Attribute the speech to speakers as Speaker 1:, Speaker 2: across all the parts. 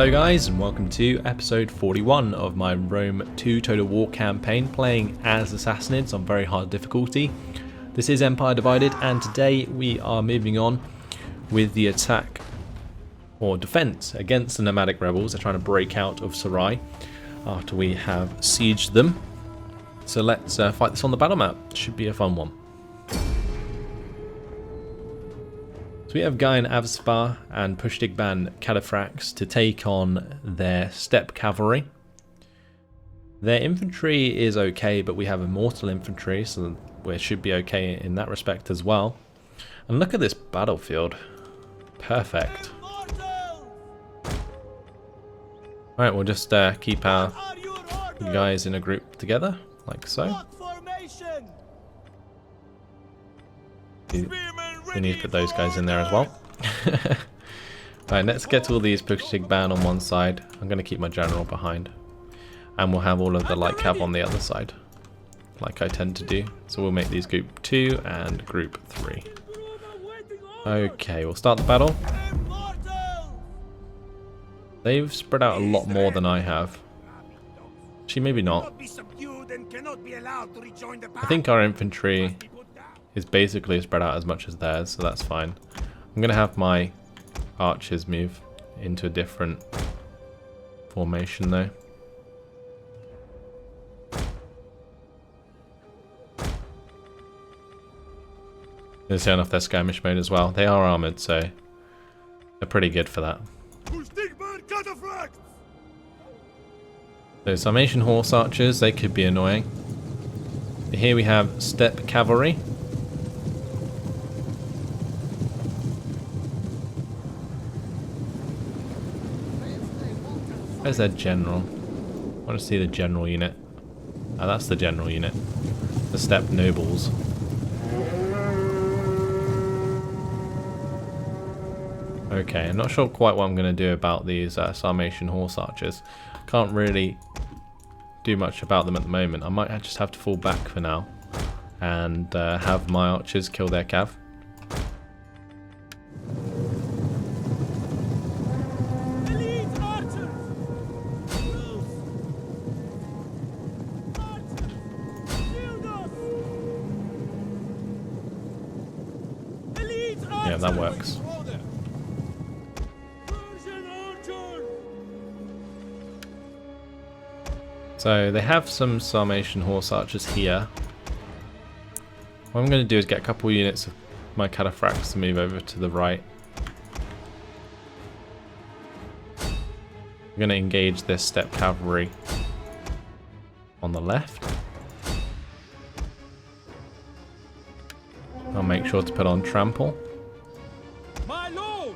Speaker 1: Hello guys, and welcome to episode 41 of my Rome 2 Total War campaign, playing as Sassanids on very hard difficulty. This is Empire Divided, and today we are moving on with the attack or defense against the nomadic rebels. They're trying to break out of Suraíh after we have sieged them. So let's fight this on the battle map. Should be a fun one. So we have Guy Avspar and Pushtigban Cadafrax to take on their steppe cavalry. Their infantry is okay, but we have immortal infantry, so we should be okay in that respect as well. And look at this battlefield. Perfect. Alright, we'll just keep our guys in a group together, like so. We need to put those guys in there as well. Alright, let's get all these Pushtigban on one side. I'm going to keep my general behind. And we'll have all of the light cav on the other side, like I tend to do. So we'll make these group 2 and group 3. Okay, we'll start the battle. They've spread out a lot more than I have. Actually, maybe not. I think our infantry is basically spread out as much as theirs, so that's fine. I'm going to have my archers move into a different formation though. Let's turn off their skirmish mode as well. They are armoured, so they're pretty good for that. So Sarmatian horse archers, they could be annoying. Here we have steppe cavalry. Where's their general? I want to see the general unit. Oh, that's the general unit. The steppe nobles. Okay, I'm not sure quite what I'm going to do about these Sarmatian horse archers. Can't really do much about them at the moment. I might just have to fall back for now and have my archers kill their cav. Yeah, that works. So they have some Sarmatian horse archers here. What I'm going to do is get a couple units of my Cadafrax to move over to the right. I'm going to engage this steppe cavalry on the left. I'll make sure to put on trample.
Speaker 2: My lord!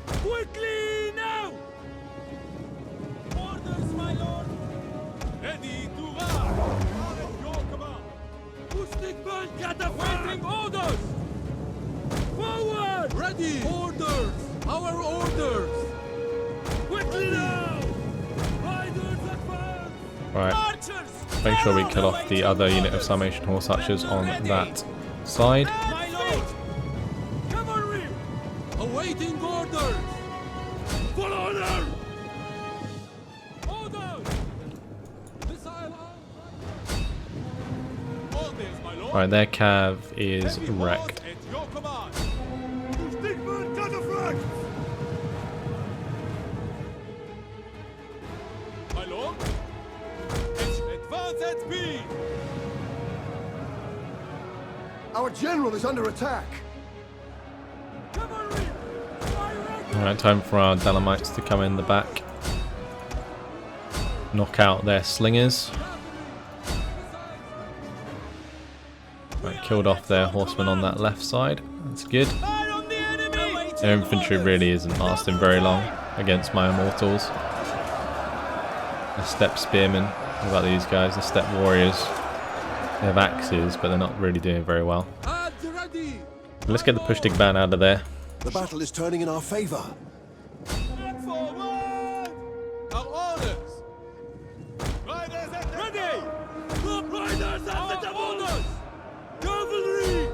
Speaker 2: Quickly now! Orders, my lord! Ready to run! Your command! Pushtigban Cadafrax! Orders! Forward! Ready! Orders! Our orders! Quickly now! Riders advance!
Speaker 1: Right.
Speaker 2: Archers!
Speaker 1: Make sure we kill off the other unit of Sarmatian horse archers on that side.
Speaker 2: My lord! Cavalry! Awaiting orders! For order! Orders! Missile orders, my lord!
Speaker 1: Right, their cav is wrecked.
Speaker 2: At your command! Pushtigban Cadafrax! My lord! Advance at speed!
Speaker 3: Our general is under attack.
Speaker 2: Cavalry!
Speaker 1: Alright, time for our Dalamites to come in the back. Knock out their slingers. Right, killed off their horsemen on that left side. That's good.
Speaker 2: Fire on the enemy!
Speaker 1: Their infantry really isn't lasting very long against my immortals. The steppe spearmen. What about these guys? The steppe warriors. They have axes, but they're not really doing very well.
Speaker 2: Ready!
Speaker 1: Let's get the Pushtigban out of there.
Speaker 3: The battle is turning in our favor.
Speaker 2: Forward! Our orders! Riders at ready! Riders at the orders! Cavalry!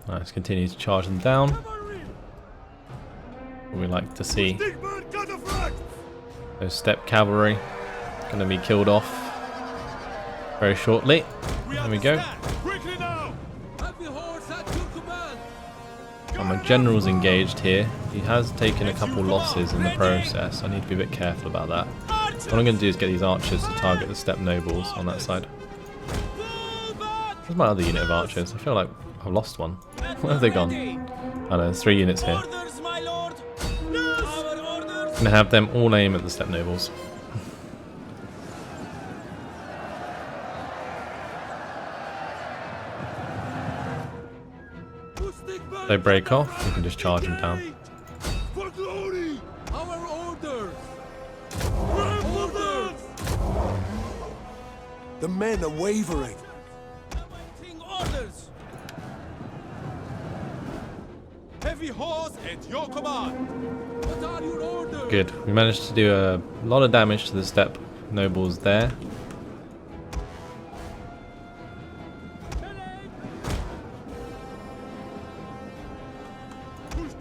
Speaker 1: Let's continue to charge them down.
Speaker 2: Cavalry!
Speaker 1: We'll we like to see.
Speaker 2: Stickman cataphracts!
Speaker 1: Those steppe cavalry going to be killed off very shortly. There we go.
Speaker 2: Quickly now!
Speaker 1: And my general's engaged here. He has taken a couple losses in the process. I need to be a bit careful about that. What I'm going to do is get these archers to target the steppe nobles on that side. Where's my other unit of archers? I feel like I've lost one. Where have they gone? Oh no, there's 3 units here. I'm going to have them all aim at the steppe nobles. They break off, we can just charge them down.
Speaker 2: For glory!
Speaker 4: Our orders!
Speaker 2: Orders!
Speaker 3: The men are wavering.
Speaker 4: Awaiting orders!
Speaker 2: Heavy horse at your command!
Speaker 4: What are your orders?
Speaker 1: Good, we managed to do a lot of damage to the steppe nobles there.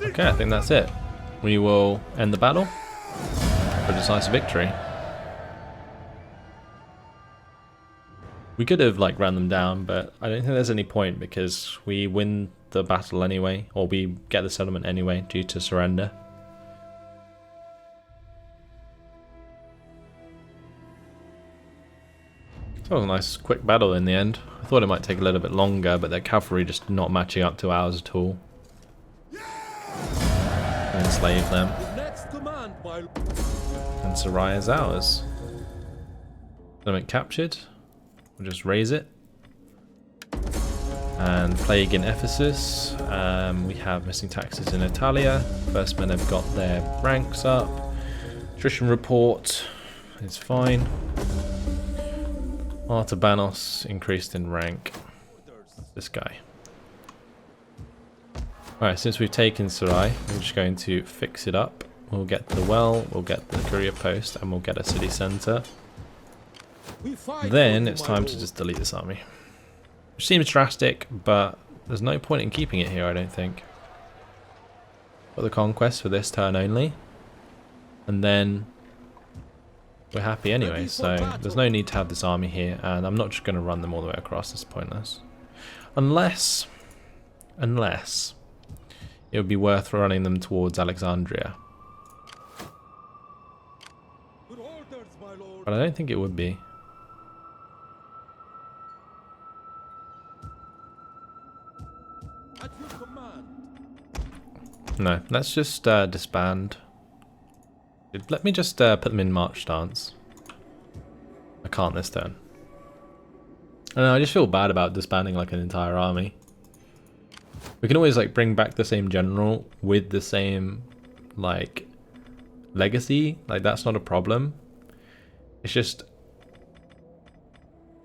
Speaker 1: Okay, I think that's it. We will end the battle for a decisive victory. We could have like ran them down, but I don't think there's any point because we win the battle anyway, or we get the settlement anyway due to surrender. So it was a nice quick battle in the end. I thought it might take a little bit longer, but their cavalry just not matching up to ours at all. Enslave them.
Speaker 4: Next command, my
Speaker 1: And Suraíh is ours. Settlement captured. We'll just raise it. And plague in Ephesus. We have missing taxes in Italia. First men have got their ranks up. Attrition report is fine. Artabanos increased in rank. This guy. Alright, since we've taken Suraíh, we're just going to fix it up. We'll get the well, we'll get the courier post, and we'll get a city centre. Then it's time to just delete this army. Which seems drastic, but there's no point in keeping it here, I don't think. Got the conquest for this turn only. And then we're happy anyway, so there's no need to have this army here, and I'm not just going to run them all the way across, it's pointless. Unless it would be worth running them towards Alexandria.
Speaker 4: good orders, my lord.
Speaker 1: But I don't think it would be.
Speaker 4: At your command.
Speaker 1: No, let's just disband. Let me just put them in march stance. I can't this turn. I just feel bad about disbanding like an entire army. We can always like bring back the same general with the same like legacy. Like that's not a problem. It's just,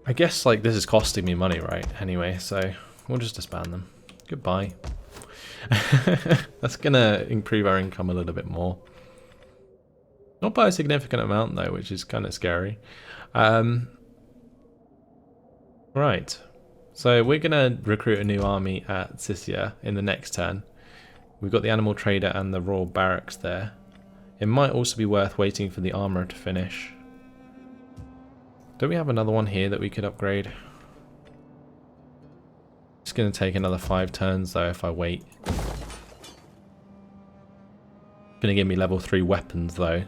Speaker 1: I guess like this is costing me money, right? Anyway, so we'll just disband them. Goodbye. That's gonna improve our income a little bit more. Not by a significant amount though, which is kind of scary. Right. So we're going to recruit a new army at Siscia in the next turn. We've got the animal trader and the royal barracks there. It might also be worth waiting for the armourer to finish. Do we have another one here that we could upgrade? It's going to take another 5 turns though if I wait. Going to give me level 3 weapons though.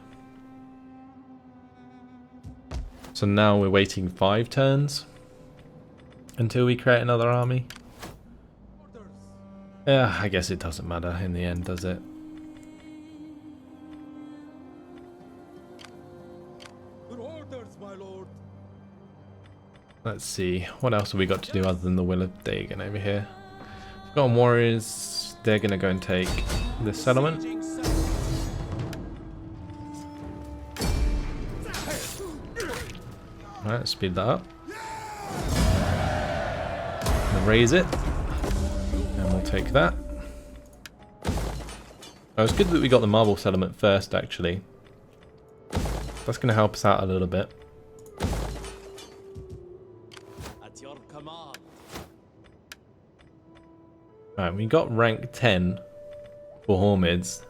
Speaker 1: So now we're waiting 5 turns until we create another army. Yeah, I guess it doesn't matter in the end, does it?
Speaker 4: Good orders, my lord.
Speaker 1: Let's see, what else have we got to do other than the Will of Dagon over here? We've got warriors, they're going to go and take this settlement. Alright, speed that up. Raise it. And we'll take that. Oh, it's good that we got the marble settlement first, actually. That's going to help us out a little bit.
Speaker 4: At your command.
Speaker 1: Right, we got rank 10 for Hormizd.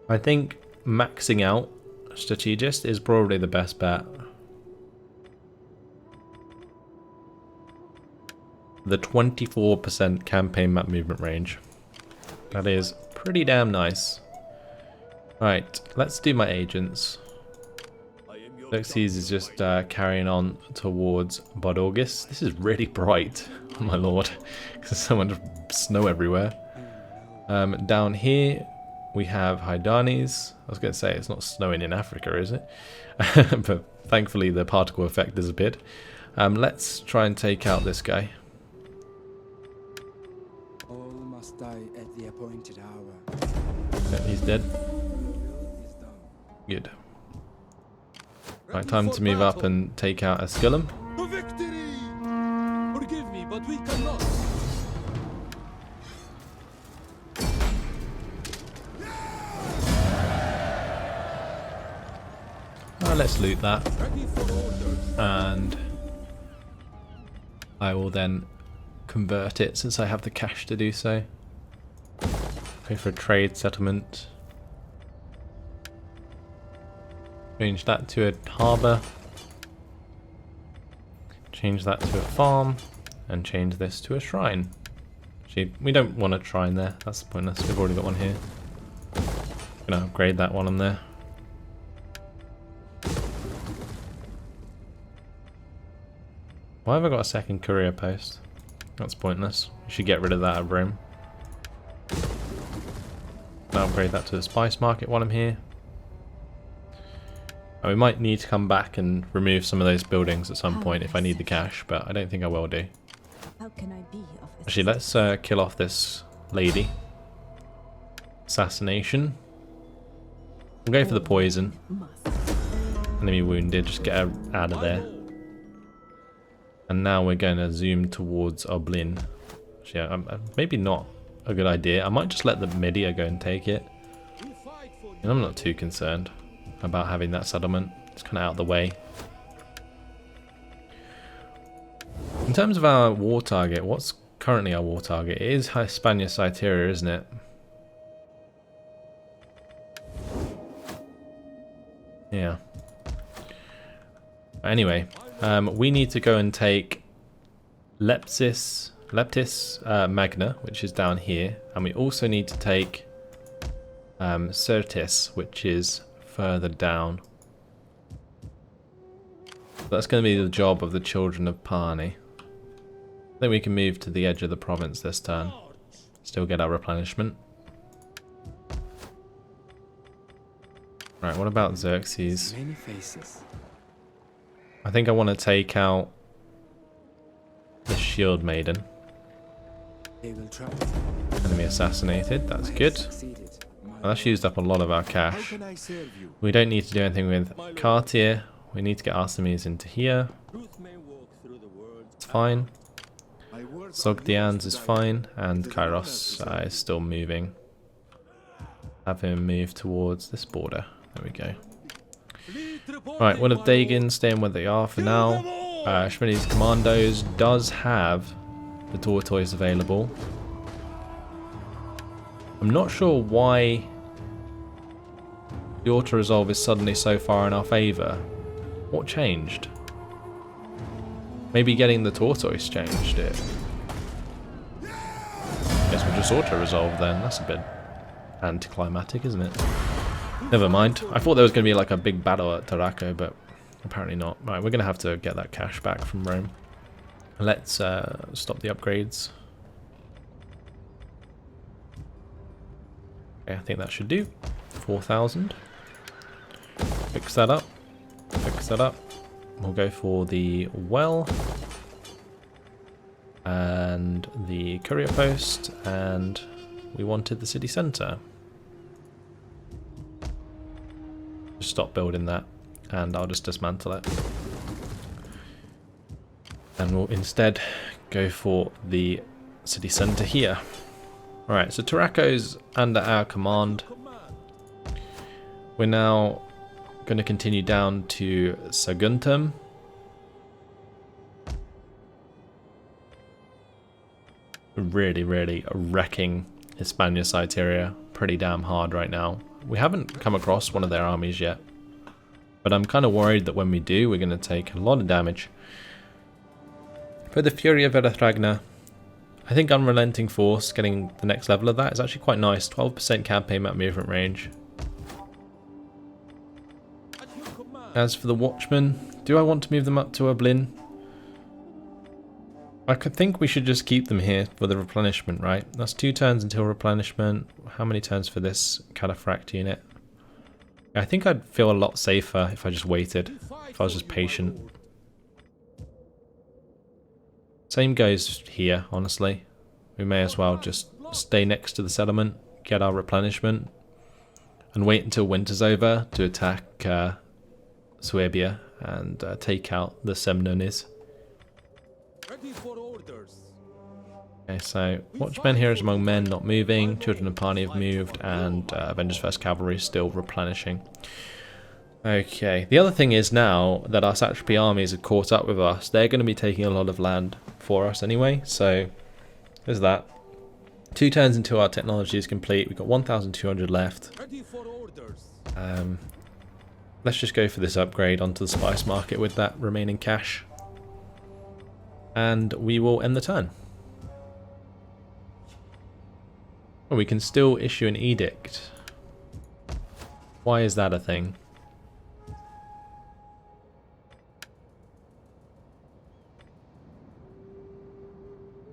Speaker 1: I think maxing out strategist is probably the best bet. The 24% campaign map movement range. That is pretty damn nice. Right, let's do my agents. Xerxes is just carrying on towards Bodorgis. This is really bright, oh my lord. There's so much snow everywhere. Down here we have Hydanes. I was going to say it's not snowing in Africa, is it? But thankfully the particle effect disappeared. Let's try and take out this guy.
Speaker 5: All must die at the appointed hour.
Speaker 1: Yep, he's dead. Good. Right, time to move up and take out Asculum.
Speaker 4: To victory! Forgive me, but we cannot.
Speaker 1: Let's loot that.
Speaker 4: Ready for orders.
Speaker 1: And I will then convert it since I have the cash to do so. Go for a trade settlement. Change that to a harbour. Change that to a farm. And change this to a shrine. Actually, we don't want a shrine there. That's pointless. We've already got one here. Gonna upgrade that one on there. Why have I got a second courier post? That's pointless. We should get rid of that at Rome. I'll upgrade that to the spice market while I'm here. And we might need to come back and remove some of those buildings at some point if I need the cash, but I don't think I will do.
Speaker 6: How can I be of
Speaker 1: Actually, let's kill off this lady. Assassination. We'll go for the poison. Enemy wounded, just get her out of there. And now we're going to zoom towards Oblin. Actually, maybe not a good idea. I might just let the Media go and take it. And I'm not too concerned about having that settlement. It's kind of out of the way. In terms of our war target, what's currently our war target? It is Hispania Citeria, isn't it? Yeah. Anyway, we need to go and take Leptis Magna, which is down here, and we also need to take Syrtis, which is further down. That's going to be the job of the children of Pani. I think we can move to the edge of the province this turn. Still get our replenishment. Right, what about Xerxes?
Speaker 5: Many faces.
Speaker 1: I think I want to take out the Shield Maiden.
Speaker 5: They will try.
Speaker 1: Enemy assassinated, that's good.
Speaker 5: Succeeded.
Speaker 1: Well, that's used up a lot of our
Speaker 3: How
Speaker 1: cash.
Speaker 3: can I serve you?
Speaker 1: We don't need to do anything with Cartier. We need to get Artemis into here.
Speaker 4: Truth may walk through the world.
Speaker 1: It's fine.
Speaker 3: My words are
Speaker 1: Sogdians
Speaker 3: yours
Speaker 1: is
Speaker 3: to guide.
Speaker 1: fine. And Kairos is still moving. Have him move towards this border. There we go. Right, one of Dagon staying where they are for now. Schmidt's Commandos does have the tortoise available. I'm not sure why the auto-resolve is suddenly so far in our favour. What changed? Maybe getting the tortoise changed it. Guess we'll just auto-resolve then. That's a bit anticlimactic, isn't it? Never mind. I thought there was going to be like a big battle at Tarraco, but apparently not. Right, we're going to have to get that cash back from Rome. Let's stop the upgrades. Okay, I think that should do. 4,000. Fix that up. Fix that up. We'll go for the well. And the courier post. And we wanted the city centre. Just stop building that. And I'll just dismantle it. And we'll instead go for the city centre here. Alright, so Tarraco's under our command. We're now going to continue down to Saguntum. Really wrecking Hispania Citeria pretty damn hard right now. We haven't come across one of their armies yet. But I'm kind of worried that when we do, we're going to take a lot of damage. For the Fury of Erethragna, I think Unrelenting Force, getting the next level of that, is actually quite nice. 12% campaign map movement range. As for the Watchmen, do I want to move them up to Oblin? I could think we should just keep them here for the replenishment, right? That's 2 turns until replenishment. How many turns for this Cataphract unit? I think I'd feel a lot safer if I just waited, if I was just patient. Same goes here, honestly. We may as well just stay next to the settlement, get our replenishment, and wait until winter's over to attack Suabia and take out the Semnonis.
Speaker 4: Ready for orders.
Speaker 1: Okay, so Watchmen here is among men not moving, Children of Parney have moved, and Avengers First Cavalry is still replenishing. Okay, the other thing is now that our Satrapy armies have caught up with us, they're going to be taking a lot of land for us anyway, so there's that. 2 turns until our technology is complete, we've got 1,200 left.
Speaker 4: Ready for orders.
Speaker 1: Let's just go for this upgrade onto the spice market with that remaining cash. And we will end the turn. Oh, we can still issue an edict. Why is that a thing?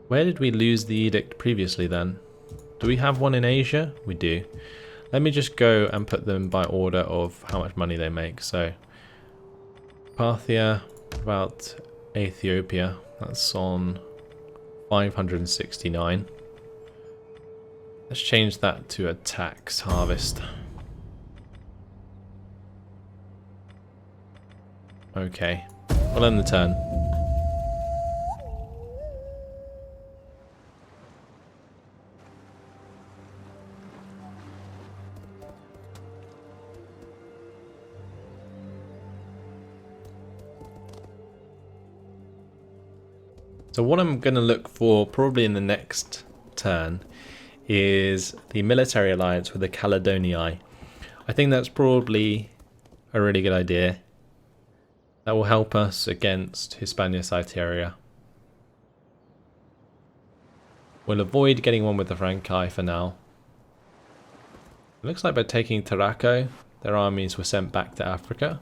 Speaker 1: Where did we lose the edict previously then? Do we have one in Asia? We do. Let me just go and put them by order of how much money they make. So, Parthia, about Ethiopia. That's on 569. Let's change that to a tax harvest. Okay, we'll end the turn. So what I'm going to look for probably in the next turn is the military alliance with the Caledonii. I think that's probably a really good idea. That will help us against Hispania Citeria. We'll avoid getting one with the Franchi for now. It looks like by taking Tarraco, their armies were sent back to Africa.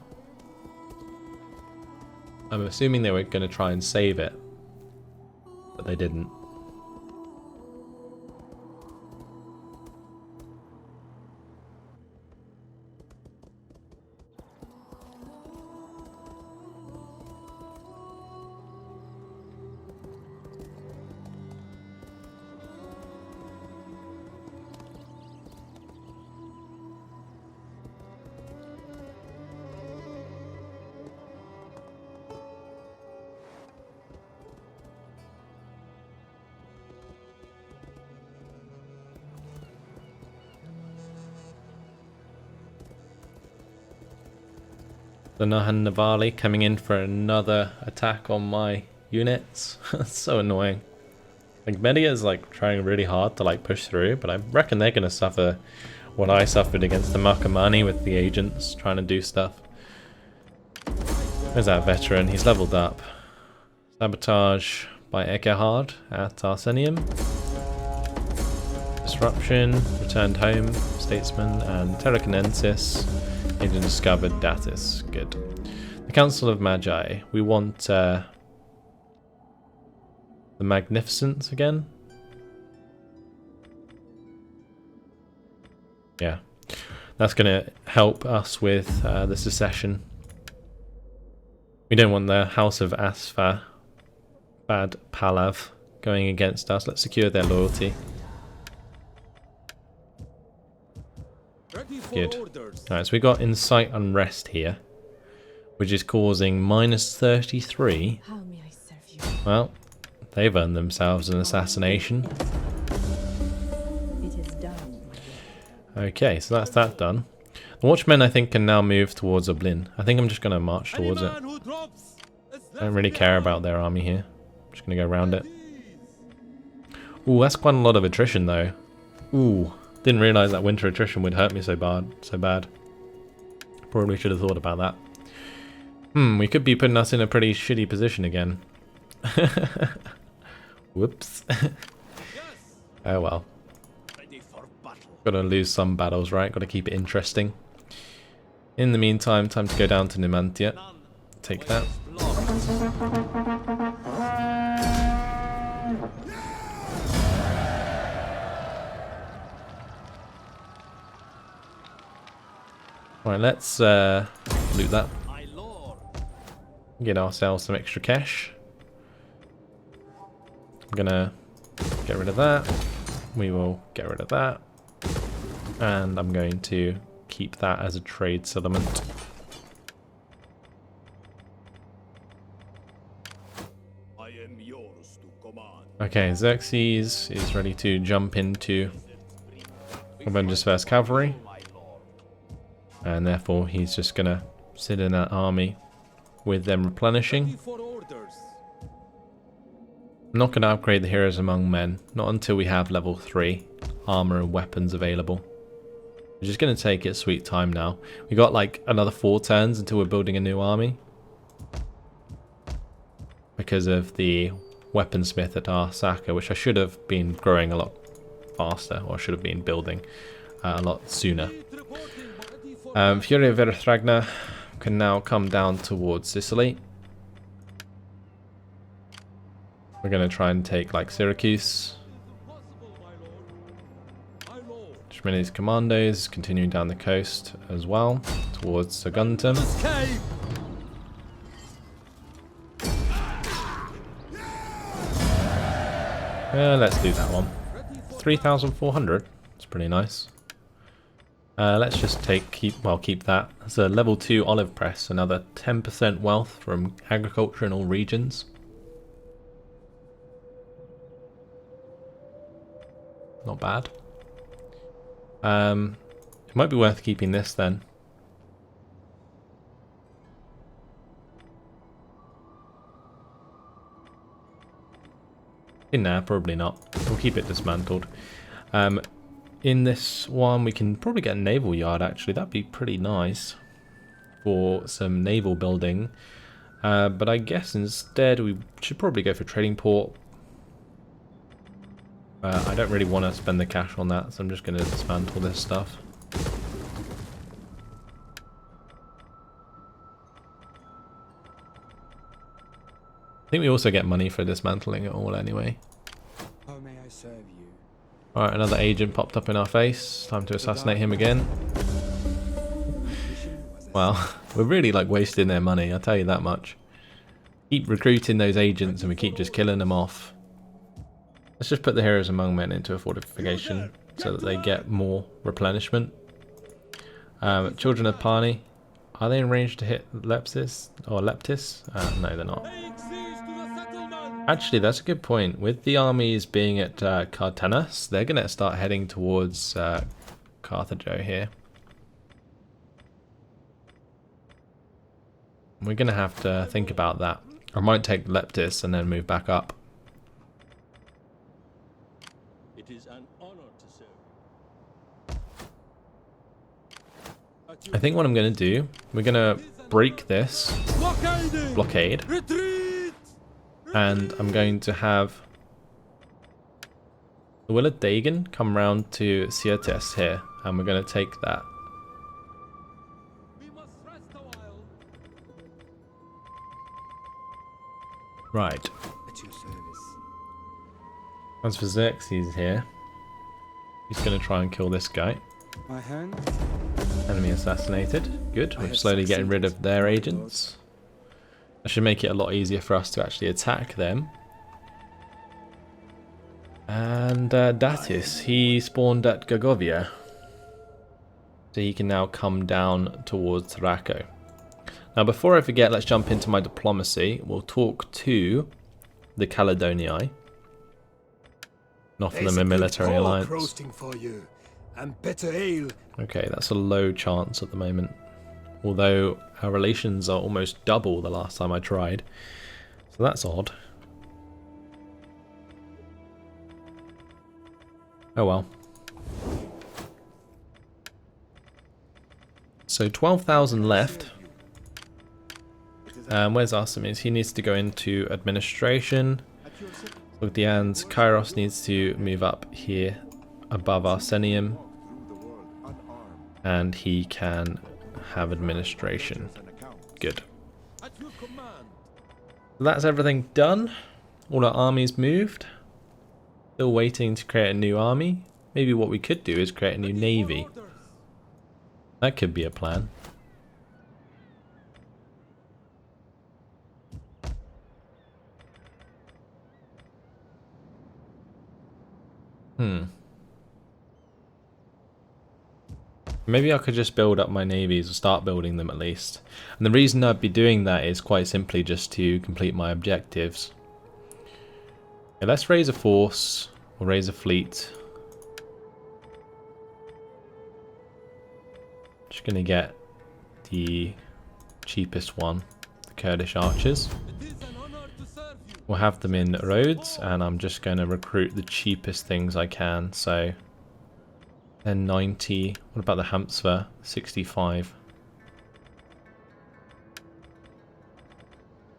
Speaker 1: I'm assuming they were going to try and save it, but they didn't. The Nahan Navali coming in for another attack on my units. That's so annoying. Like, Media is like trying really hard to like push through, but I reckon they're going to suffer what I suffered against the Makamani with the agents trying to do stuff. Where's that veteran? He's leveled up. Sabotage by Egerhard at Arsenium. Disruption, returned home, Statesman, and Terraconensis. Agent discovered Datis. Good. The Council of Magi. We want the Magnificence again. Yeah. That's going to help us with the secession. We don't want the House of Asfa Bad Palav going against us. Let's secure their loyalty. Good. Alright, so we got Incite Unrest here, which is causing -33.
Speaker 6: How may I serve you?
Speaker 1: Well, they've earned themselves an assassination.
Speaker 6: It is done.
Speaker 1: Okay, so that's that done. The Watchmen, I think, can now move towards Oblin. I think I'm just going to march towards it. I don't really care about their army here. I'm just going to go around it. Ooh, that's quite a lot of attrition, though. Ooh, Didn't realise that winter attrition would hurt me so bad. Probably should have thought about that. We could be putting us in a pretty shitty position again. Whoops. Oh well. Gotta lose some battles, right? Gotta keep it interesting. In the meantime, time to go down to Numantia. Take that. Right, let's loot that. Get ourselves some extra cash. I'm gonna get rid of that. We will get rid of that. And I'm going to keep that as a trade settlement.
Speaker 2: I am yours to command.
Speaker 1: Okay, Xerxes is ready to jump into Avengers First Cavalry. And therefore he's just gonna sit in that army with them replenishing. I'm not gonna upgrade the heroes among men, not until we have level 3 armor and weapons available. We're just gonna take it sweet time now. We got like another 4 turns until we're building a new army. Because of the weaponsmith at Arsaka, which I should have been growing a lot faster, or should have been building a lot sooner. Fury of Verthragna can now come down towards Sicily. We're going to try and take like Syracuse. Many's commandos continuing down the coast as well towards Saguntum. Let's do that one. 3,400. That's pretty nice. Let's just keep that. It's a level 2 olive press, another 10% wealth from agriculture in all regions. Not bad. It might be worth keeping this then. Nah, probably not. We'll keep it dismantled. In this one, we can probably get a naval yard, actually. That'd be pretty nice for some naval building. But I guess instead we should probably go for trading port. I don't really want to spend the cash on that, so I'm just going to dismantle this stuff. I think we also get money for dismantling it all anyway.
Speaker 5: How may I serve you?
Speaker 1: Alright, another agent popped up in our face. Time to assassinate him again. Well, we're really like wasting their money, I'll tell you that much. Keep recruiting those agents and we keep just killing them off. Let's just put the heroes among men into a fortification so that they get more replenishment. Children of Pani, are they in range to hit Leptis or Leptis? No, they're not. Actually, that's a good point. With the armies being at Cartanas, they're going to start heading towards Carthago here. We're going to have to think about that. I might take Leptis and then move back up.
Speaker 4: It is an honor to serve.
Speaker 1: I think what I'm going to do, we're going to break this blockade. And I'm going to have the Will of Dagon come round to Siertes here, and we're going to take that. Right.
Speaker 5: At your service.
Speaker 1: As for Xerxes here, he's going to try and kill this guy.
Speaker 5: My hand.
Speaker 1: Enemy assassinated. Good. We're slowly getting rid of their agents. That should make it a lot easier for us to actually attack them. And Datis, he spawned at Gagovia. So he can now come down towards Thraco. Now before I forget, let's jump into my diplomacy. We'll talk to the Caledonii. And offer them a military alliance.
Speaker 2: For you, and better ale.
Speaker 1: Okay, that's a low chance at the moment. Although our relations are almost double the last time I tried. So that's odd. Oh well. So 12,000 left. Where's Artemis? He needs to go into administration. Bogdian's Kairos needs to move up here above Arsenium. And he can have administration. Good.
Speaker 4: At your command.
Speaker 1: That's everything done. All our armies moved. Still waiting to create a new army. Maybe what we could do is create a new navy. That could be a plan. Maybe I could just build up my navies, or start building them at least. And the reason I'd be doing that is quite simply just to complete my objectives. Okay, let's raise a force, or raise a fleet. Just gonna get the cheapest one, the Kurdish archers.
Speaker 4: It is an honor to serve you.
Speaker 1: We'll have them in Rhodes, and I'm just going to recruit the cheapest things I can. So, then 90. What about the Hamsver? 65.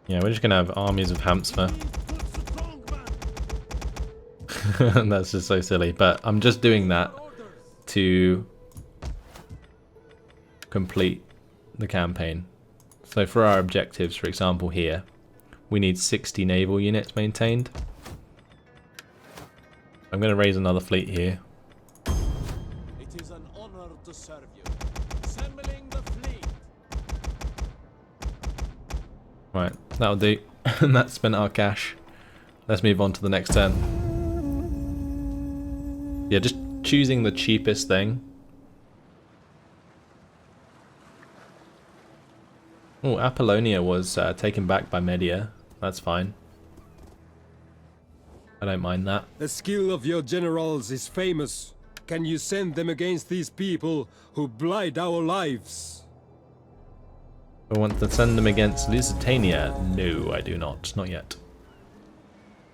Speaker 1: Yeah, we're just going to have armies of Hamsver. That's just so silly, but I'm just doing that to complete the campaign. So for our objectives, for example here, we need 60 naval units maintained. I'm going to raise another fleet here.
Speaker 4: It is an honor to serve you. Assembling the fleet.
Speaker 1: Right, that'll do. And that's spent our cash. Let's move on to the next turn. Yeah, just choosing the cheapest thing. Oh, Apollonia was taken back by Media. That's fine. I don't mind that.
Speaker 7: The skill of your generals is famous. Can you send them against these people who blight our lives?
Speaker 1: I want to send them against Lusitania. No, I do not. Not yet.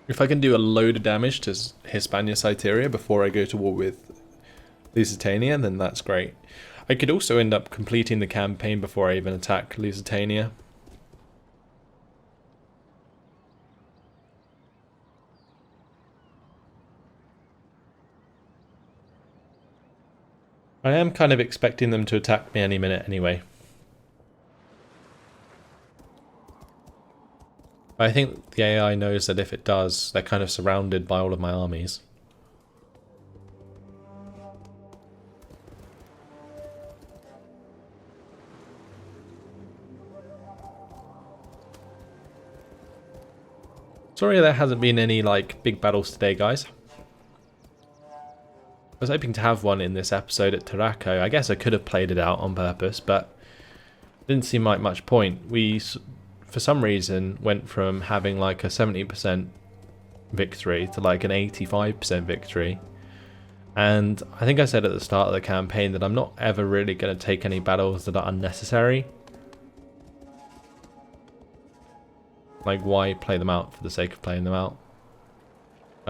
Speaker 1: If I can do a load of damage to Hispania Citeria before I go to war with Lusitania, then that's great. I could also end up completing the campaign before I even attack Lusitania. I am kind of expecting them to attack me any minute anyway. I think the AI knows that if it does, they're kind of surrounded by all of my armies. Sorry there hasn't been any like big battles today, guys. I was hoping to have one in this episode at Tarraco. I guess I could have played it out on purpose, but didn't seem like much point. We, for some reason, went from having like a 70% victory to like an 85% victory. And I think I said at the start of the campaign that I'm not ever really going to take any battles that are unnecessary. Like, why play them out for the sake of playing them out?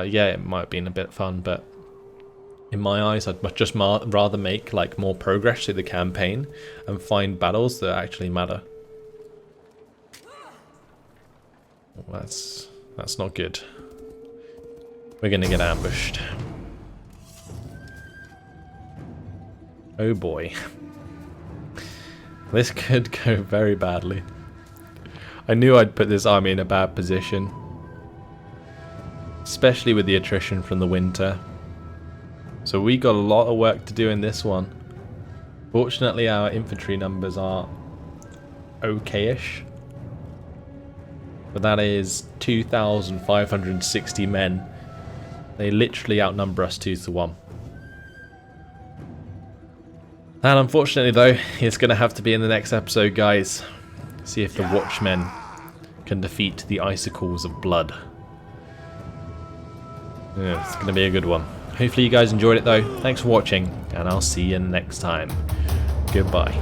Speaker 1: Yeah, it might have been a bit fun, but in my eyes, I'd just rather make like more progress through the campaign and find battles that actually matter. Well, that's not good. We're gonna get ambushed. Oh boy. This could go very badly. I knew I'd put this army in a bad position. Especially with the attrition from the winter. So we got a lot of work to do in this one. Fortunately our infantry numbers are okay-ish. But that is 2,560 men. They literally outnumber us 2-1. And unfortunately though, it's going to have to be in the next episode, guys. See if the Watchmen can defeat the Icicles of Blood. Yeah, it's going to be a good one. Hopefully you guys enjoyed it though. Thanks for watching, and I'll see you next time. Goodbye.